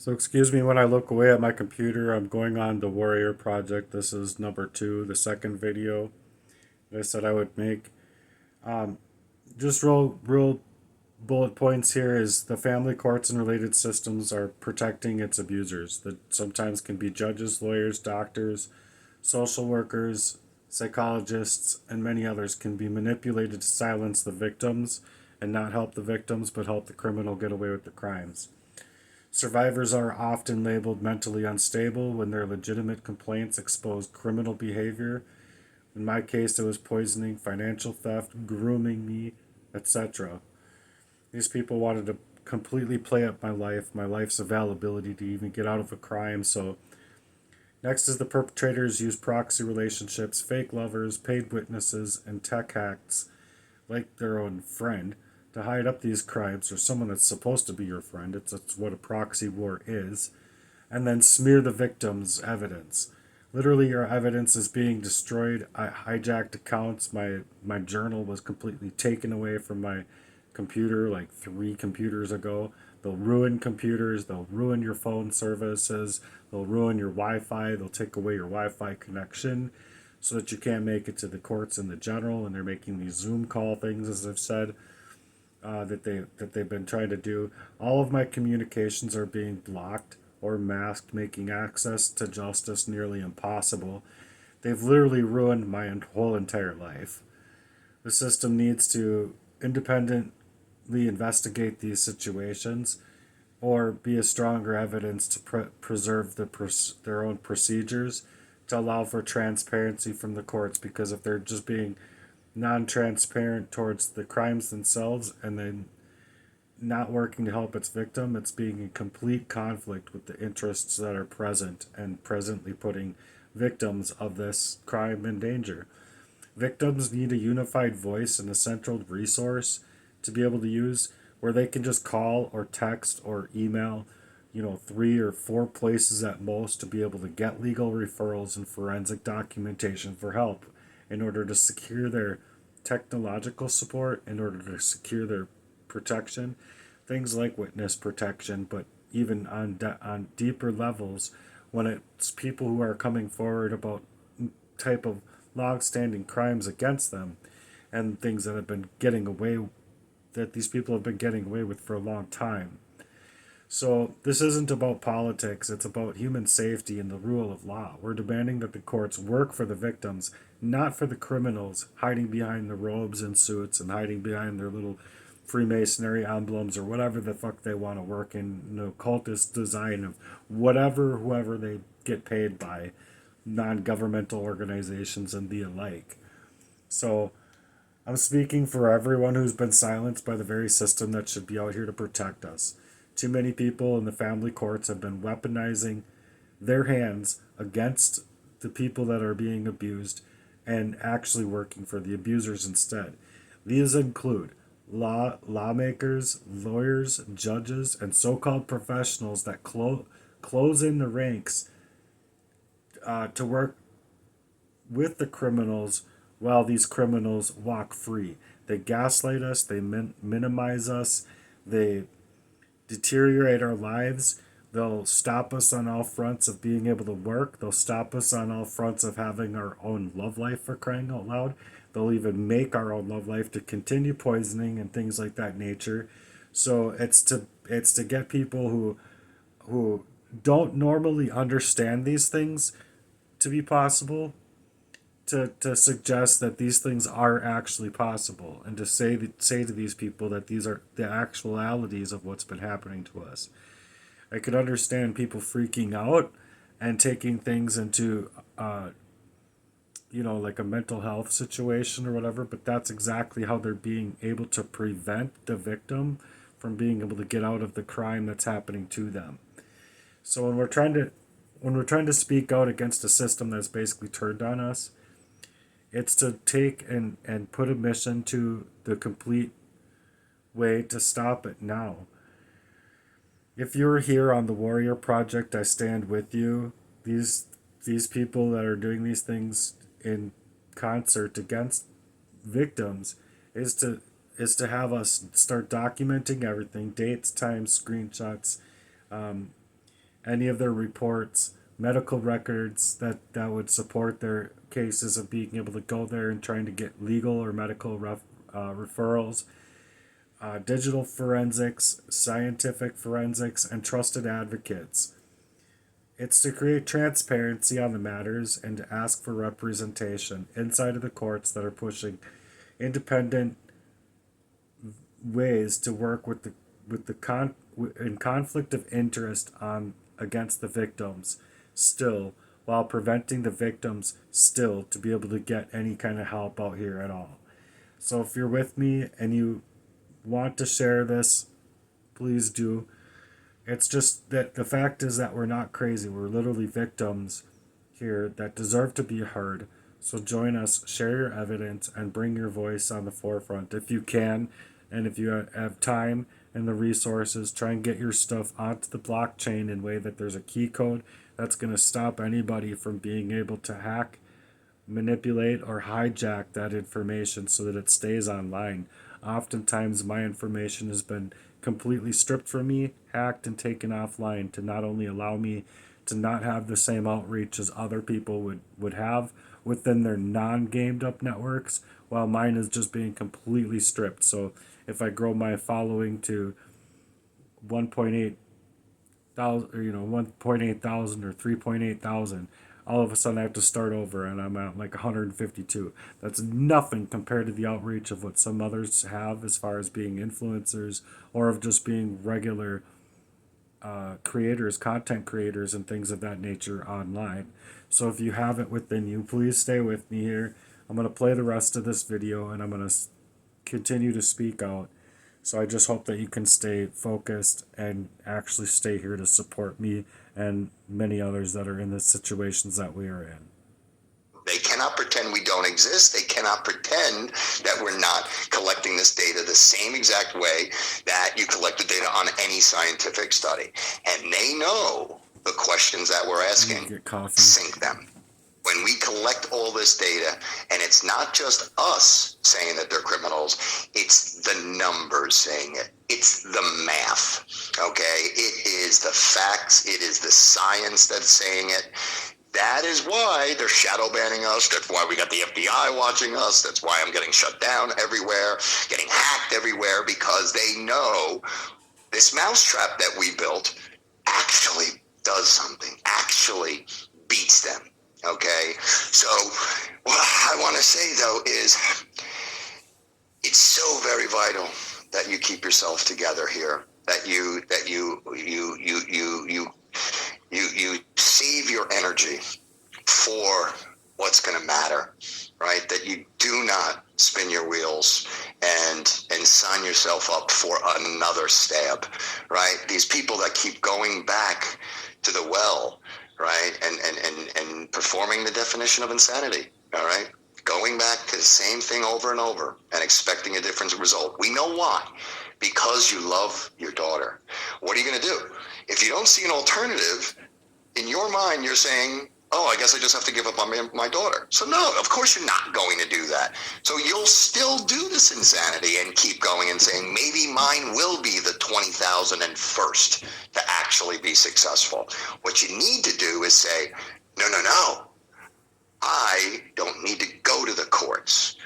So excuse me when I look away at my computer. I'm going on the Warrior Project. This is number two, the second video that I said I would make. Um, just real bullet points here is the family courts and related systems are protecting its abusers. That sometimes can be judges, lawyers, doctors, social workers, psychologists, and many others can be manipulated to silence the victims and not help the victims, but help the criminal get away with the crimes. Survivors are often labeled mentally unstable when their legitimate complaints expose criminal behavior. In my case, it was poisoning, financial theft, grooming me, etc. These people wanted to completely play up my life's availability to even get out of a crime. So, next is the perpetrators use proxy relationships, fake lovers, paid witnesses, and tech hacks like their own friend to hide up these crimes or someone that's supposed to be your friend. It's what a proxy war is. And then smear the victim's evidence. Literally, your evidence is being destroyed. I hijacked accounts. My journal was completely taken away from my computer like 3 computers ago. They'll ruin computers. They'll ruin your phone services. They'll ruin your Wi-Fi. They'll take away your Wi-Fi connection so that you can't make it to the courts in the general. And they're making these Zoom call things, as I've said, that they've been trying to do. All of my communications are being blocked or masked, making access to justice nearly impossible. They've literally ruined my whole entire life. The system needs to independently investigate these situations or be a stronger evidence to preserve their own procedures to allow for transparency from the courts, because if they're just being non-transparent towards the crimes themselves and then not working to help its victim, it's being in complete conflict with the interests that are present and presently putting victims of this crime in danger. Victims need a unified voice and a central resource to be able to use where they can just call or text or email, 3 or 4 places at most to be able to get legal referrals and forensic documentation for help in order to secure their technological support, in order to secure their protection, things like witness protection, but even on deeper levels, when it's people who are coming forward about type of long-standing crimes against them and things that have been getting away that these people have been getting away with for a long time. So this isn't about politics, it's about human safety and the rule of law. We're demanding that the courts work for the victims, not for the criminals hiding behind the robes and suits and hiding behind their little Freemasonry emblems or whatever the fuck they want to work in, occultist design of whoever they get paid by, non-governmental organizations and the alike. So I'm speaking for everyone who's been silenced by the very system that should be out here to protect us. Too many people in the family courts have been weaponizing their hands against the people that are being abused and actually working for the abusers instead. These include lawmakers, lawyers, judges, and so-called professionals that close in the ranks to work with the criminals while these criminals walk free. They gaslight us, they minimize us, they deteriorate our lives. They'll stop us on all fronts of being able to work. They'll stop us on all fronts of having our own love life, for crying out loud. They'll even make our own love life to continue poisoning and things like that nature. So it's to get people who don't normally understand these things to be possible, to suggest that these things are actually possible, and to say to these people that these are the actualities of what's been happening to us. I could understand people freaking out and taking things into like a mental health situation or whatever, but that's exactly how they're being able to prevent the victim from being able to get out of the crime that's happening to them. So when we're trying to speak out against a system that's basically turned on us, it's to take and put a mission to the complete way to stop it now. If you're here on the Warrior Project, I stand with you. These people that are doing these things in concert against victims is to have us start documenting everything, dates, times, screenshots, any of their reports, medical records that would support their cases of being able to go there and trying to get legal or medical referrals, digital forensics, scientific forensics, and trusted advocates. It's to create transparency on the matters and to ask for representation inside of the courts that are pushing independent ways to work in conflict of interest on against the victims still, while preventing the victims still to be able to get any kind of help out here at all. So if you're with me and you want to share this, please do. It's just that the fact is that we're not crazy. We're literally victims here that deserve to be heard. So join us, share your evidence, and bring your voice on the forefront if you can. And if you have time and the resources, try and get your stuff onto the blockchain in a way that there's a key code that's going to stop anybody from being able to hack, manipulate, or hijack that information so that it stays online. Oftentimes, my information has been completely stripped from me, hacked, and taken offline to not only allow me to not have the same outreach as other people would have within their non-gamed up networks, while mine is just being completely stripped. So if I grow my following to 1.8 thousand, or 1.8 thousand or 3.8 thousand, all of a sudden I have to start over and I'm at like 152. That's nothing compared to the outreach of what some others have as far as being influencers or of just being regular creators, content creators, and things of that nature online. So if you have it within you, please stay with me here. I'm going to play the rest of this video and I'm going to continue to speak out. So I just hope that you can stay focused and actually stay here to support me and many others that are in the situations that we are in. They cannot pretend we don't exist. They cannot pretend that we're not collecting this data the same exact way that you collect the data on any scientific study. And they know the questions that we're asking, sink them. When we collect all this data, and it's not just us saying that they're criminals, it's the numbers saying it. It's the math, okay? It is the facts. It is the science that's saying it. That is why they're shadow banning us. That's why we got the FBI watching us. That's why I'm getting shut down everywhere, getting hacked everywhere, because they know this mousetrap that we built actually does something, actually beats them. Okay, so what I want to say though is it's so very vital that you keep yourself together here. That you save your energy for what's going to matter, right? That you do not spin your wheels and sign yourself up for another stab, right? These people that keep going back to the well, right, and performing the definition of insanity, all right? Going back to the same thing over and over and expecting a different result. We know why. Because you love your daughter. What are you going to do? If you don't see an alternative, in your mind, you're saying, oh, I guess I just have to give up on my daughter. So no, of course you're not going to do that. So you'll still do this insanity and keep going and saying, maybe mine will be the 20,001st to actually be successful. What you need to do is say, no. I don't need to go to the courts.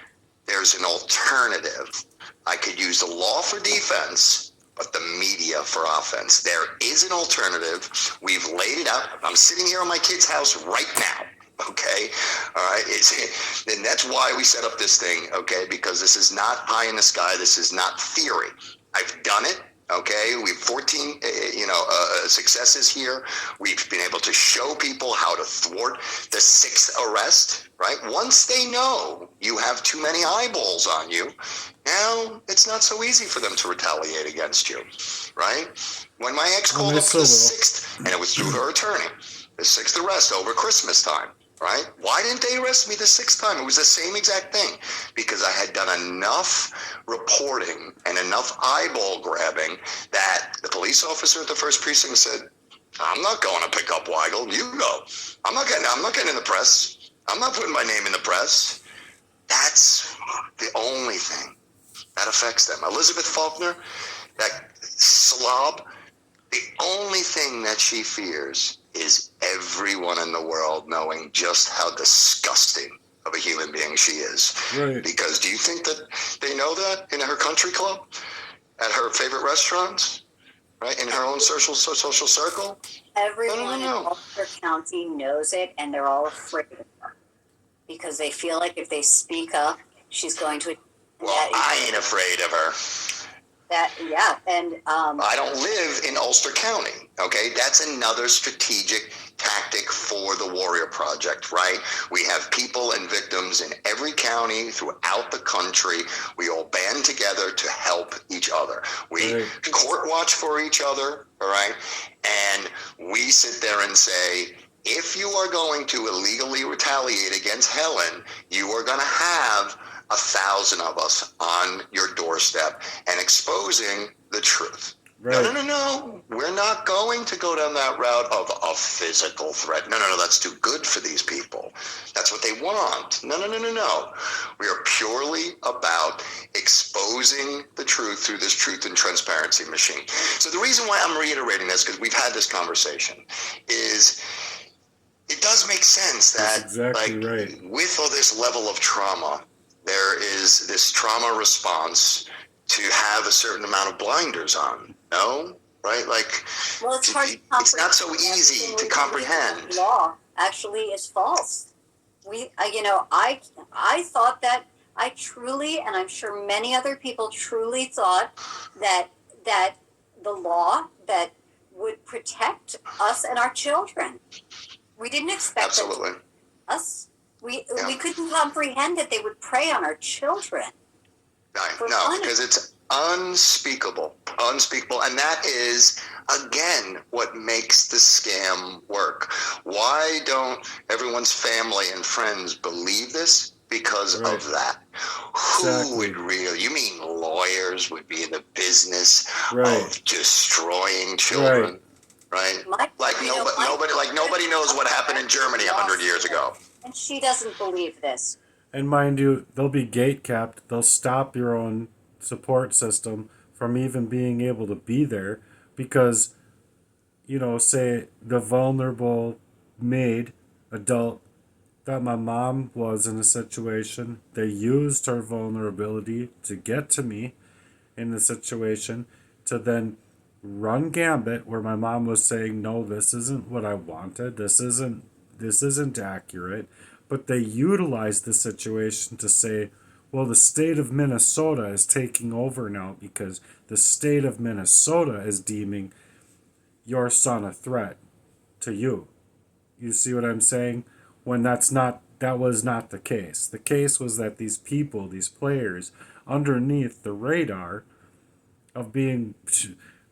There's an alternative. I could use the law for defense, but the media for offense. There is an alternative. We've laid it out. I'm sitting here in my kid's house right now. Okay. All right. And that's why we set up this thing. Okay. Because this is not pie in the sky. This is not theory. I've done it. Okay, we've 14, successes here. We've been able to show people how to thwart the 6th arrest, right? Once they know you have too many eyeballs on you, now it's not so easy for them to retaliate against you, right? When my ex called up for the 6th, and it was through her attorney, the 6th arrest over Christmas time, right? Why didn't they arrest me the 6th time? It was the same exact thing, because I had done enough reporting and enough eyeball grabbing that the police officer at the 1st precinct said, I'm not going to pick up Weigel. You go. I'm not getting in the press. I'm not putting my name in the press. That's the only thing that affects them. Elizabeth Faulkner, that slob, the only thing that she fears is everyone in the world knowing just how disgusting of a human being she is. Right. Because do you think that they know that in her country club, at her favorite restaurants, right, in her own social circle? Everyone in No. Ulster County knows it, and they're all afraid of her because they feel like if they speak up, she's going to. Well, I ain't afraid of her. I don't live in Ulster County, okay? That's another strategic tactic for the Warrior Project, right? We have people and victims in every county throughout the country. We all band together to help each other. We court watch for each other, all right? And we sit there and say, if you are going to illegally retaliate against Helen, you are going to have 1,000 of us on your doorstep and exposing the truth. Right. No. We're not going to go down that route of a physical threat. No. That's too good for these people. That's what they want. No. We are purely about exposing the truth through this truth and transparency machine. So the reason why I'm reiterating this, because we've had this conversation, is it does make sense that with all this level of trauma, there is this trauma response to have a certain amount of blinders on. No? Right? Like, well, it's hard to comprehend. It's not so easy to comprehend. Law actually is false. I thought that I truly, and I'm sure many other people truly thought that the law that would protect us and our children. We didn't expect Absolutely. Us. We couldn't comprehend that they would prey on our children. No, because it's unspeakable, and that is again what makes the scam work. Why don't everyone's family and friends believe this? Because of that. Who would really? You mean lawyers would be in the business of destroying children? Right? Nobody knows what happened in Germany 100 years ago. And she doesn't believe this. And mind you, they'll be gate kept. They'll stop your own support system from even being able to be there because, say the vulnerable maid, adult, that my mom was in a situation, they used her vulnerability to get to me in the situation to then run gambit where my mom was saying, no, this isn't what I wanted. This isn't accurate. But they utilized the situation to say, well, the state of Minnesota is taking over now because the state of Minnesota is deeming your son a threat to you. You see what I'm saying? When that was not the case. The case was that these people, these players, underneath the radar of being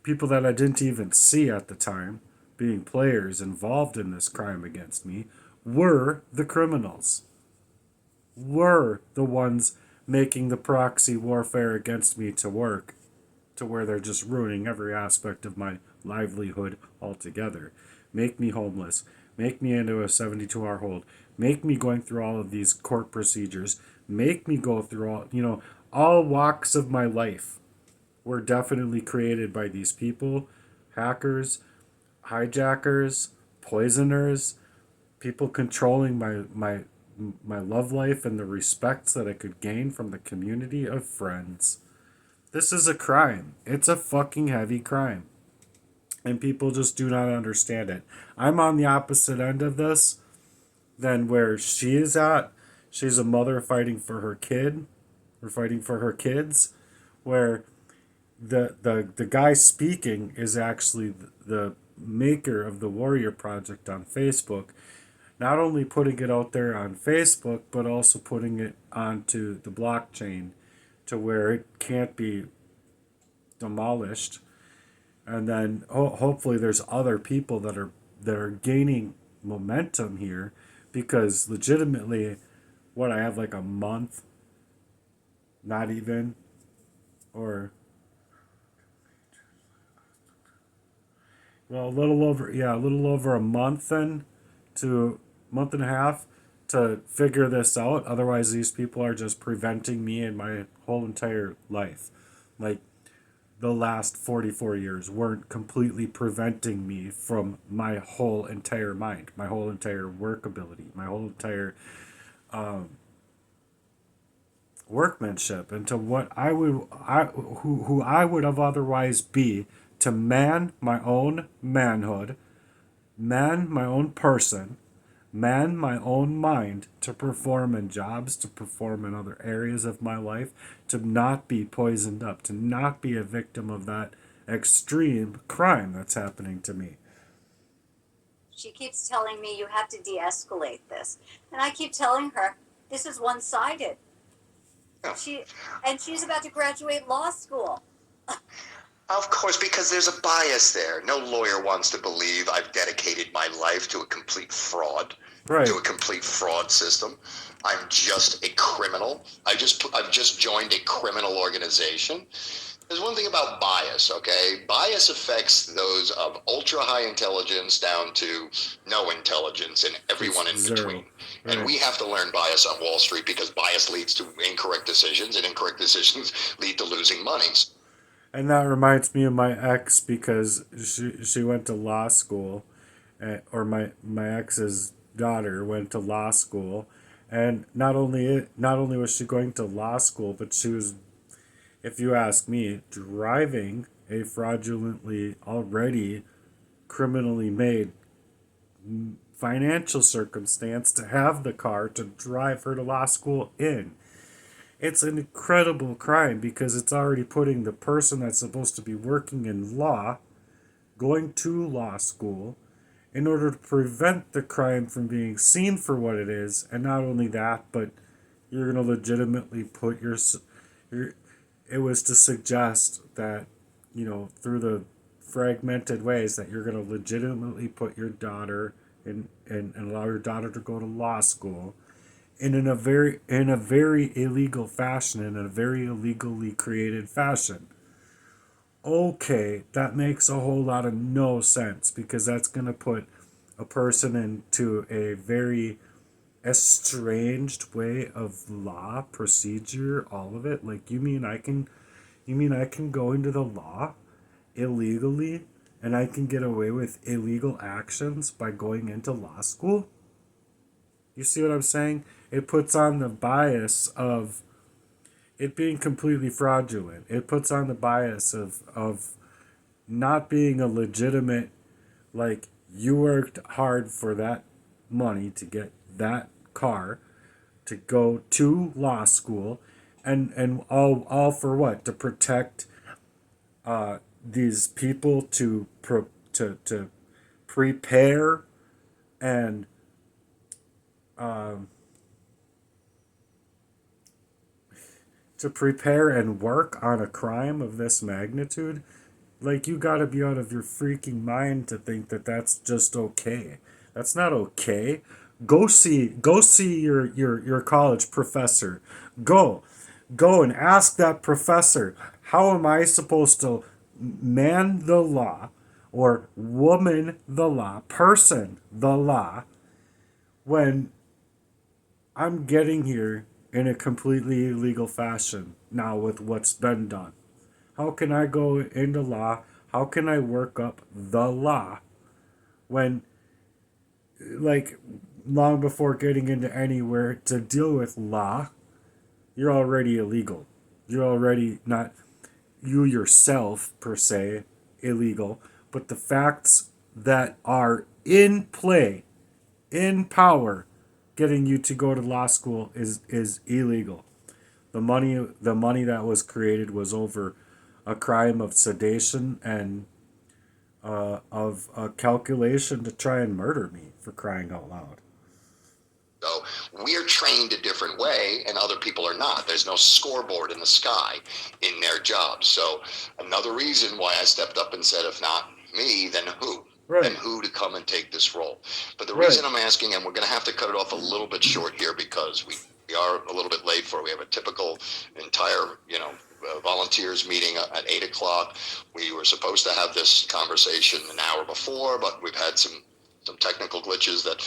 people that I didn't even see at the time, being players involved in this crime against me, were the criminals, were the ones making the proxy warfare against me to work, to where they're just ruining every aspect of my livelihood altogether. Make me homeless, make me into a 72-hour hold, make me going through all of these court procedures, make me go through all walks of my life were definitely created by these people, hackers, hijackers, poisoners, people controlling my love life and the respects that I could gain from the community of friends. This is a crime. It's a fucking heavy crime. And people just do not understand it. I'm on the opposite end of this than where she is at. She's a mother fighting for her kid, or fighting for her kids, where the guy speaking is actually the maker of the Warrior Project on Facebook, not only putting it out there on Facebook, but also putting it onto the blockchain to where it can't be demolished. And then hopefully there's other people that are gaining momentum here, because legitimately, what, I have like a month, not even, or well, a little over a month then, to month and a half to figure this out. Otherwise, these people are just preventing me in my whole entire life. Like, the last 44 years weren't completely preventing me from my whole entire mind, my whole entire work ability, my whole entire workmanship into what who I would have otherwise be to man my own manhood, man my own person, man my own mind to perform in jobs, to perform in other areas of my life, to not be poisoned up, to not be a victim of that extreme crime that's happening to me. She keeps telling me you have to de-escalate this, and I keep telling her this is one-sided. Yeah. She's about to graduate law school. Of course, because there's a bias there. No lawyer wants to believe I've dedicated my life to a complete fraud, Right. to a complete fraud system. I'm just a criminal. I've just joined a criminal organization. There's one thing about bias, okay? Bias affects those of ultra high intelligence down to no intelligence and everyone in Zero. between. Right. And we have to learn bias on Wall Street because bias leads to incorrect decisions, and incorrect decisions lead to losing money. And that reminds me of my ex because she went to law school, or my ex's daughter went to law school, and not only was she going to law school, but she was, if you ask me, driving a fraudulently already criminally made financial circumstance to have the car to drive her to law school in. It's an incredible crime because it's already putting the person that's supposed to be working in law, going to law school, in order to prevent the crime from being seen for what it is. And not only that, but you're going to legitimately put your, it was to suggest that, through the fragmented ways that you're going to legitimately put your daughter and allow your daughter to go to law school in a very illegal fashion, in a very illegally created fashion. Okay, that makes a whole lot of no sense because that's going to put a person into a very estranged way of law, procedure, all of it. Like, you mean I can go into the law illegally and I can get away with illegal actions by going into law school? You see what I'm saying? It puts on the bias of it being completely fraudulent. It puts on the bias of not being a legitimate, like, you worked hard for that money to get that car to go to law school, and all for what? To protect these people, to prepare and to prepare and work on a crime of this magnitude. Like, you gotta be out of your freaking mind to think that that's just okay. That's not okay. Go see your college professor. Go. Go and ask that professor, how am I supposed to man the law, or woman the law, person the law, when I'm getting here in a completely illegal fashion now with what's been done? How can I go into law? How can I work up the law when, like, long before getting into anywhere to deal with law, you're already illegal. You're already not, you yourself, per se, illegal, but the facts that are in play, in power, getting you to go to law school is illegal. The money that was created was over a crime of sedation and of a calculation to try and murder me, for crying out loud. So we're trained a different way and other people are not. There's no scoreboard in the sky in their jobs. So another reason why I stepped up and said, if not me, then who? Right. And who to come and take this role. But the Right. reason I'm asking, and we're going to have to cut it off a little bit short here because we are a little bit late for it. We have a typical entire, volunteers meeting at 8 o'clock. We were supposed to have this conversation an hour before, but we've had some technical glitches that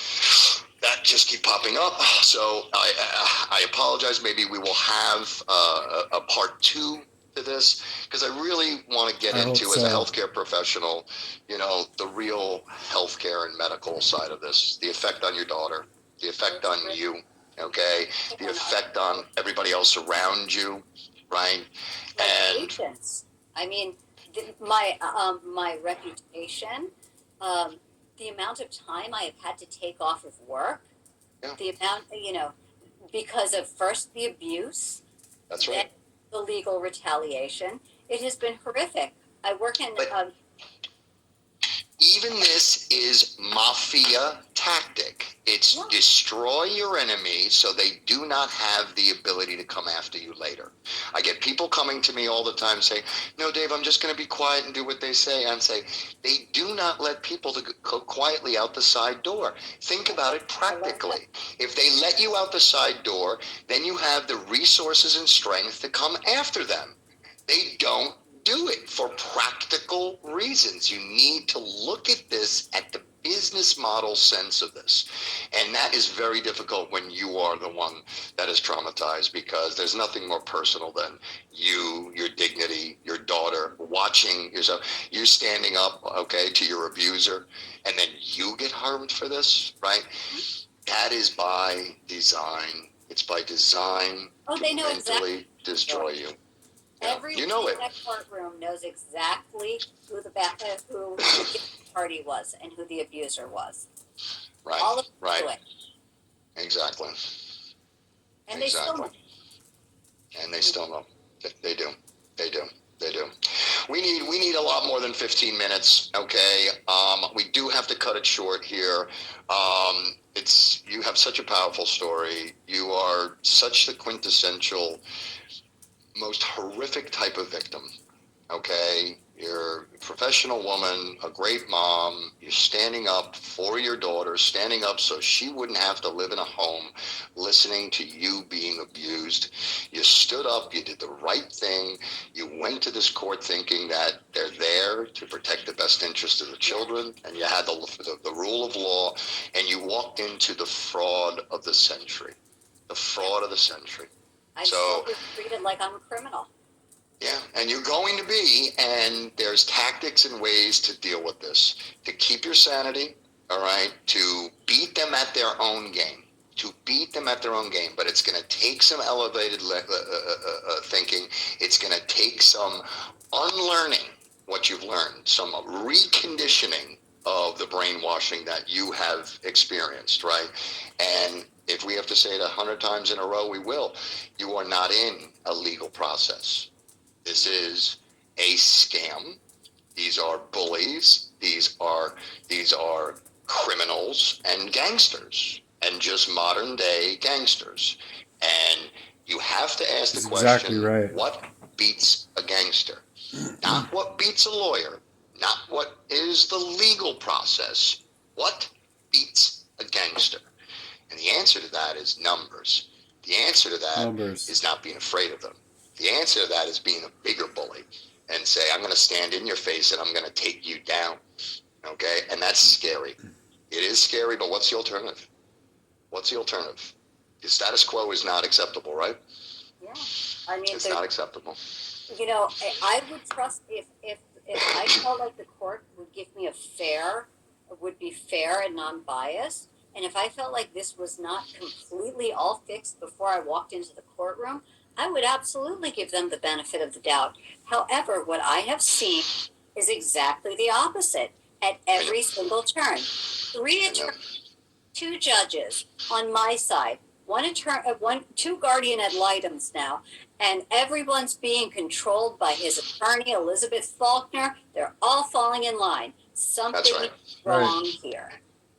just keep popping up. So I apologize. Maybe we will have a part 2 to this? Because I really want to get I hope into, as a so. healthcare professional, the real healthcare and medical side of this, the effect on your daughter, the effect on you, okay, the And effect on everybody else around you, right? like And patients. I mean, my reputation, um, the amount of time I have had to take off of work, yeah, the amount, because of first the abuse, that's then right. the legal retaliation. It has been horrific. I work in, But even this is mafia tactic. It's yeah, destroy your enemy so they do not have the ability to come after you later. I get people coming to me all the time saying, "No, Dave, I'm just going to be quiet and do what they say." And say, they do not let people to go quietly out the side door. Think about it I love that. practically. If they let you out the side door, then you have the resources and strength to come after them. They don't do it for practical reasons. You need to look at this at the business model sense of this. And that is very difficult when you are the one that is traumatized, because there's nothing more personal than you, your dignity, your daughter, watching yourself. You're standing up, okay, to your abuser, and then you get harmed for this, right? That is by design. It's by design Oh, to they know exactly. mentally destroy you. Yeah, Everyone you know in it. that courtroom knows exactly who the guilty party was and who the abuser was. Right, All of them right. do it, Exactly, and they still exactly. know. And they still know. They do. They do. They do. We need a lot more than 15 minutes. Okay. We do have to cut it short here. It's You have such a powerful story. You are such the quintessential, most horrific type of victim. Okay, you're a professional woman, a great mom. You're standing up for your daughter, standing up so she wouldn't have to live in a home listening to you being abused. You stood up, you did the right thing. You went to this court thinking that they're there to protect the best interest of the children, and you had the rule of law, and you walked into the fraud of the century. The fraud of the century. I'm still So, being treated like I'm a criminal. yeah, and you're going to be, and there's tactics and ways to deal with this, to keep your sanity, all right, to beat them at their own game, but it's going to take some elevated thinking. It's going to take some unlearning what you've learned, some reconditioning of the brainwashing that you have experienced, right? And if we have to say it 100 times in a row, we will. You are not in a legal process. This is a scam. These are bullies. These are criminals and gangsters, and just modern day gangsters. And you have to ask the That's exactly question, right. what beats a gangster? Not what beats a lawyer, not what is the legal process. What beats a gangster? And the answer to that is numbers. The answer to that Numbers. is not being afraid of them. The answer to that is being a bigger bully and say, I'm going to stand in your face and I'm going to take you down. Okay? And that's scary. It is scary, but what's the alternative? What's the alternative? The status quo is not acceptable, right? Yeah, I mean, It's not acceptable. I would trust if I felt like the court would give me would be fair and non-biased, and if I felt like this was not completely all fixed before I walked into the courtroom, I would absolutely give them the benefit of the doubt. However, what I have seen is exactly the opposite at I know. every single turn. Three I know. attorneys, two judges on my side, two guardian ad litems now, and everyone's being controlled by his attorney, Elizabeth Faulkner. They're all falling in line. That's Something right. is Right. wrong here.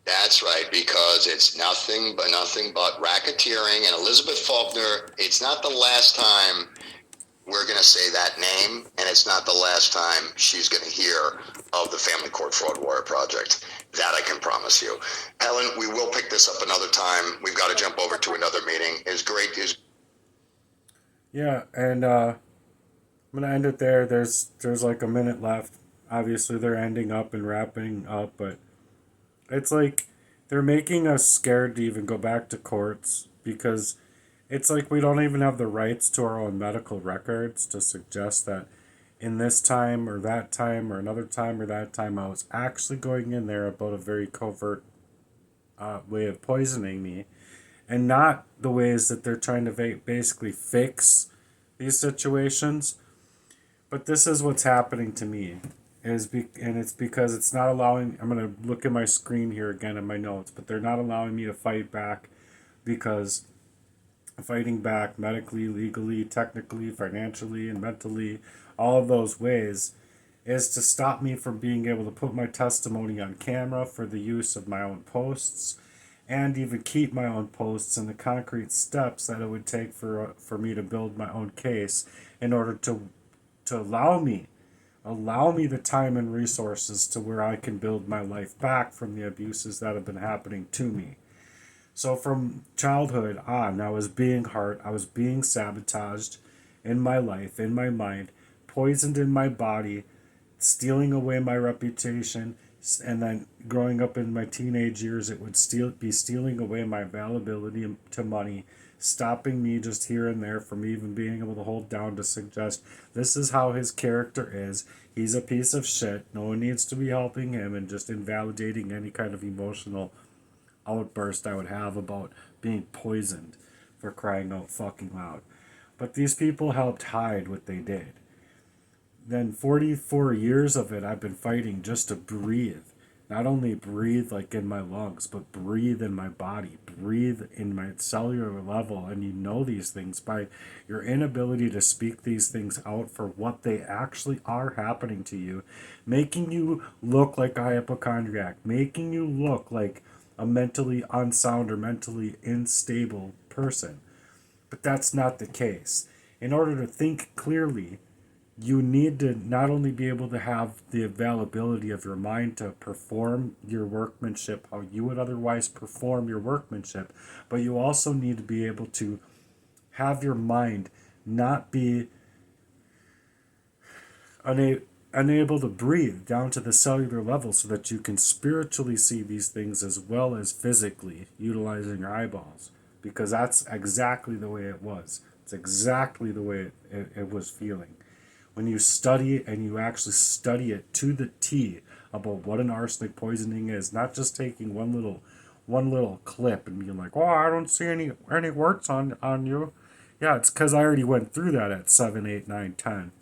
That's right, because it's nothing but racketeering. And Elizabeth Faulkner, it's not the last time we're going to say that name, and it's not the last time she's going to hear of the Family Court Fraud Warrior Project. That I can promise you. Helen, we will pick this up another time. We've got to jump over to another meeting. It's great. Yeah, and I'm gonna end it there. There's like a minute left. Obviously, they're ending up and wrapping up, but it's like they're making us scared to even go back to courts because It's like we don't even have the rights to our own medical records to suggest that in this time or that time or another time or that time I was actually going in there about a very covert way of poisoning me, and not the ways that they're trying to basically fix these situations. But this is what's happening to me, and it's because it's not allowing. I'm gonna look at my screen here again in my notes, but they're not allowing me to fight back, because fighting back medically, legally, technically, financially, and mentally, all of those ways, is to stop me from being able to put my testimony on camera for the use of my own posts, and even keep my own posts and the concrete steps that it would take for me to build my own case in order to allow me the time and resources to where I can build my life back from the abuses that have been happening to me. So from childhood on, I was being hurt, I was being sabotaged in my life, in my mind, poisoned in my body, stealing away my reputation, and then growing up in my teenage years, it would be stealing away my availability to money, stopping me just here and there from even being able to hold down to suggest this is how his character is. He's a piece of shit. No one needs to be helping him, and just invalidating any kind of emotional outburst I would have about being poisoned, for crying out fucking loud. But these people helped hide what they did. Then 44 years of it I've been fighting just to breathe. Not only breathe like in my lungs, but breathe in my body, breathe in my cellular level. And you know these things by your inability to speak these things out for what they actually are happening to you, making you look like a hypochondriac, making you look like a mentally unsound or mentally unstable person. But that's not the case. In order to think clearly, you need to not only be able to have the availability of your mind to perform your workmanship how you would otherwise perform your workmanship, but you also need to be able to have your mind not be unable to breathe down to the cellular level, so that you can spiritually see these things as well as physically utilizing your eyeballs, because that's exactly the way it was. It's exactly the way it was feeling. When you study it, and you actually study it to the T about what an arsenic poisoning is, not just taking one little clip and being like, "Oh, I don't see any words on you." Yeah, it's because I already went through that at 7, 8, 9, 10,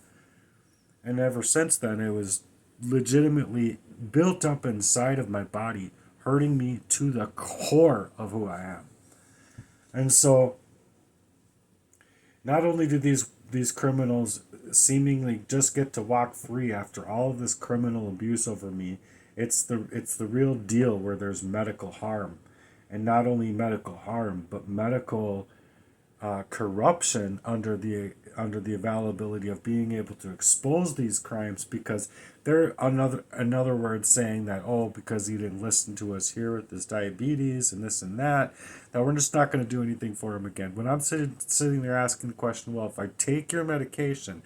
and ever since then it was legitimately built up inside of my body, hurting me to the core of who I am. And so, not only do these criminals seemingly just get to walk free after all of this criminal abuse over me, it's the real deal where there's medical harm, and not only medical harm, but medical corruption under the availability of being able to expose these crimes, because they're another word saying that, oh, because he didn't listen to us here with his diabetes and this and that we're just not going to do anything for him again. When I'm sitting there asking the question, well, if I take your medication,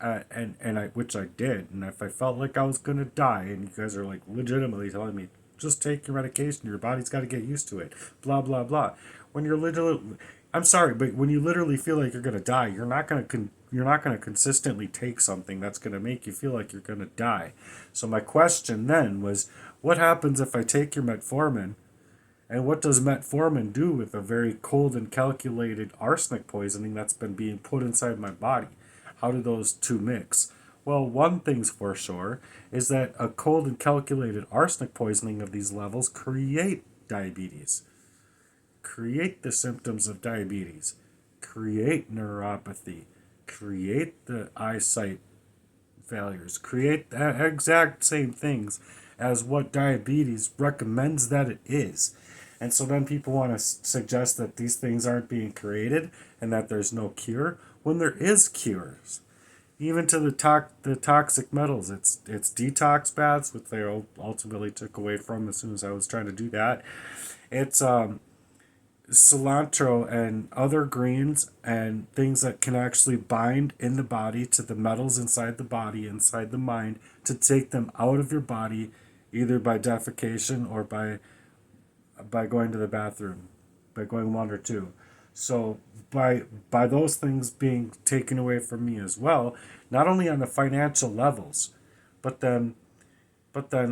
and I which I did, and if I felt like I was going to die, and you guys are like legitimately telling me, just take your medication, your body's got to get used to it, blah blah blah. When you're literally, I'm sorry, but when you literally feel like you're gonna die, you're not gonna consistently take something that's gonna make you feel like you're gonna die. So my question then was, what happens if I take your metformin, and what does metformin do with a very cold and calculated arsenic poisoning that's been being put inside my body? How do those two mix? Well, one thing's for sure is that a cold and calculated arsenic poisoning of these levels create diabetes, create the symptoms of diabetes, create neuropathy, create the eyesight failures, create the exact same things as what diabetes recommends that it is. And so then people want to suggest that these things aren't being created and that there's no cure, when there is cures. Even to the toxic metals, it's detox baths, which they ultimately took away from as soon as I was trying to do that. It's cilantro and other greens and things that can actually bind in the body to the metals inside the body, inside the mind, to take them out of your body, either by defecation or by going to the bathroom, by going one or two. So by those things being taken away from me as well, not only on the financial levels, but then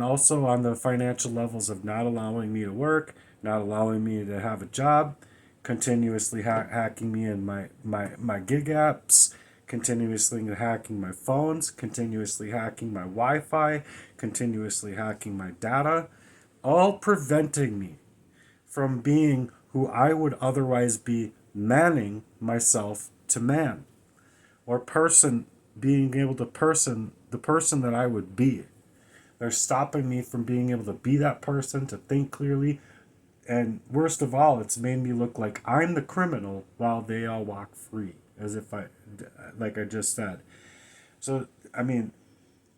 also on the financial levels of not allowing me to work, not allowing me to have a job, continuously hacking me in my gig apps, continuously hacking my phones, continuously hacking my Wi-Fi, continuously hacking my data, all preventing me from being who I would otherwise be manning myself to man, or person being able to person the person that I would be. They're stopping me from being able to be that person, to think clearly, and worst of all, it's made me look like I'm the criminal while they all walk free, as if like I just said. So, I mean,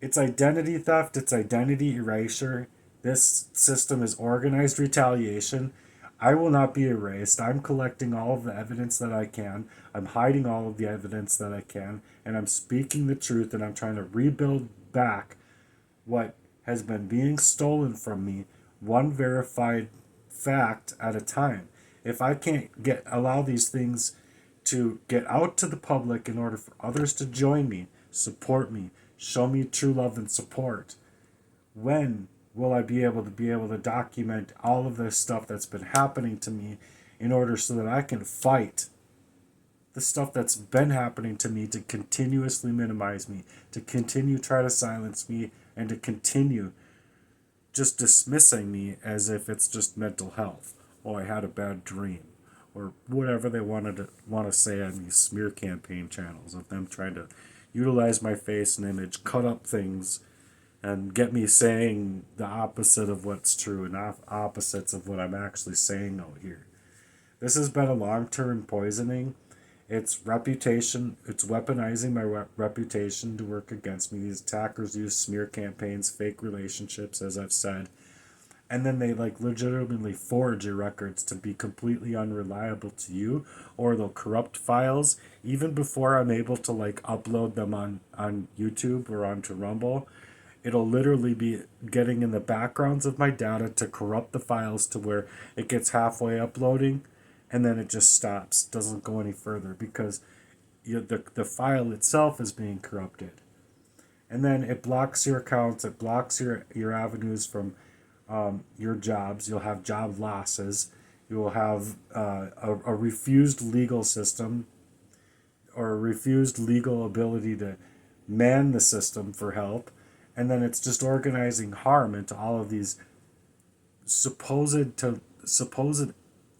it's identity theft, it's identity erasure. This system is organized retaliation. I will not be erased. I'm collecting all of the evidence that I can. I'm hiding all of the evidence that I can. And I'm speaking the truth, and I'm trying to rebuild back what has been being stolen from me, one verified fact at a time. If I can't allow these things to get out to the public in order for others to join me, support me, show me true love and support, when will I be able to document all of this stuff that's been happening to me in order so that I can fight the stuff that's been happening to me to continuously minimize me, to continue try to silence me, and to continue just dismissing me as if it's just mental health. Oh, I had a bad dream, or whatever they want to say on these smear campaign channels of them trying to utilize my face and image, cut up things, and get me saying the opposite of what's true and opposites of what I'm actually saying out here. This has been a long-term poisoning. It's reputation. It's weaponizing my reputation to work against me. These attackers use smear campaigns, fake relationships, as I've said, and then they like legitimately forge your records to be completely unreliable to you, or they'll corrupt files even before I'm able to like upload them on YouTube or onto Rumble. It'll literally be getting in the backgrounds of my data to corrupt the files to where it gets halfway uploading, and then it just stops, doesn't go any further, because the file itself is being corrupted. And then it blocks your accounts, it blocks your avenues from your jobs. You'll have job losses. You will have a refused legal system, or a refused legal ability to man the system for help. And then it's just organizing harm into all of these supposed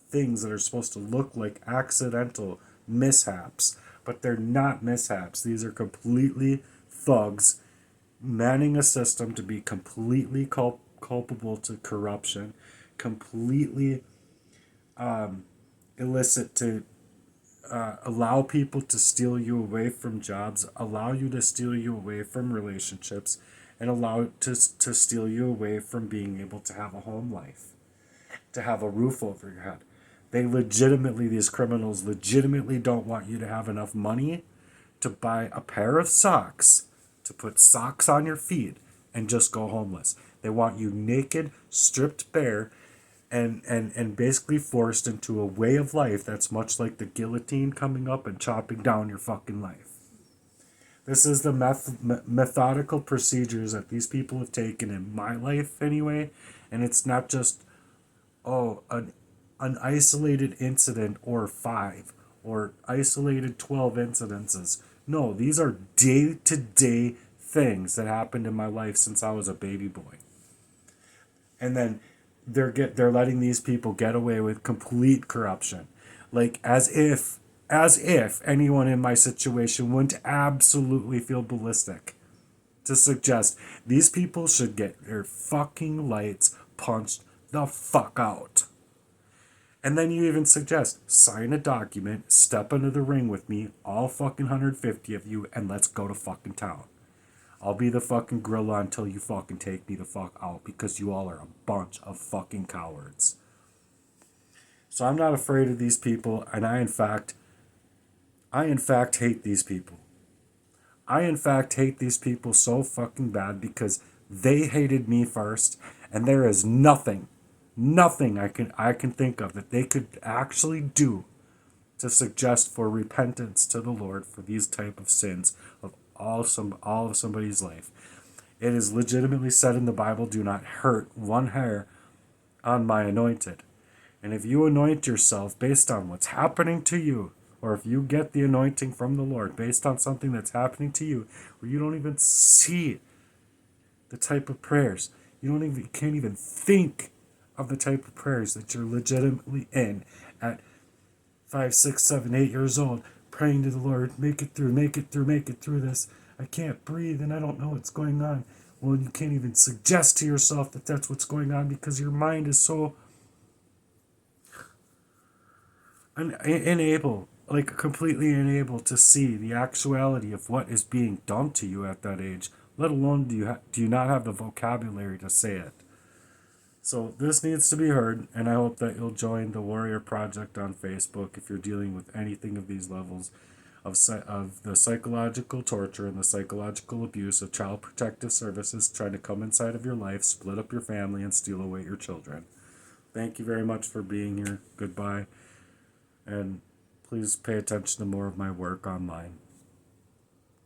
things that are supposed to look like accidental mishaps, but they're not mishaps. These are completely thugs manning a system to be completely culpable to corruption, completely illicit to allow people to steal you away from jobs, allow you to steal you away from relationships, and allow to steal you away from being able to have a home life, to have a roof over your head. These criminals legitimately don't want you to have enough money to buy a pair of socks, to put socks on your feet, and just go homeless. They want you naked, stripped bare, and basically forced into a way of life that's much like the guillotine coming up and chopping down your fucking life. This is the methodical procedures that these people have taken in my life anyway, and it's not just, an isolated incident or 5 or isolated 12 incidences. No, these are day-to-day things that happened in my life since I was a baby boy. And then they're letting these people get away with complete corruption, like as if anyone in my situation wouldn't absolutely feel ballistic to suggest these people should get their fucking lights punched the fuck out. And then you even suggest, sign a document, step into the ring with me, all fucking 150 of you, and let's go to fucking town. I'll be the fucking gorilla until you fucking take me the fuck out, because you all are a bunch of fucking cowards. So I'm not afraid of these people, and I in fact hate these people. I in fact hate these people so fucking bad because they hated me first, and there is nothing I can think of that they could actually do to suggest for repentance to the Lord for these type of sins of all of somebody's life. It is legitimately said in the Bible, do not hurt one hair on my anointed. And if you anoint yourself based on what's happening to you, or if you get the anointing from the Lord based on something that's happening to you, where you don't even see the type of prayers, you can't even think of the type of prayers that you're legitimately in at 5, 6, 7, 8 years old, praying to the Lord, make it through, make it through, make it through this. I can't breathe and I don't know what's going on. Well, you can't even suggest to yourself that that's what's going on because your mind is so unable, like completely unable to see the actuality of what is being done to you at that age, let alone do you not have the vocabulary to say it. So this needs to be heard, and I hope that you'll join the Warrior Project on Facebook if you're dealing with anything of these levels of the psychological torture and the psychological abuse of Child Protective Services trying to come inside of your life, split up your family, and steal away your children. Thank you very much for being here. Goodbye. And please pay attention to more of my work online.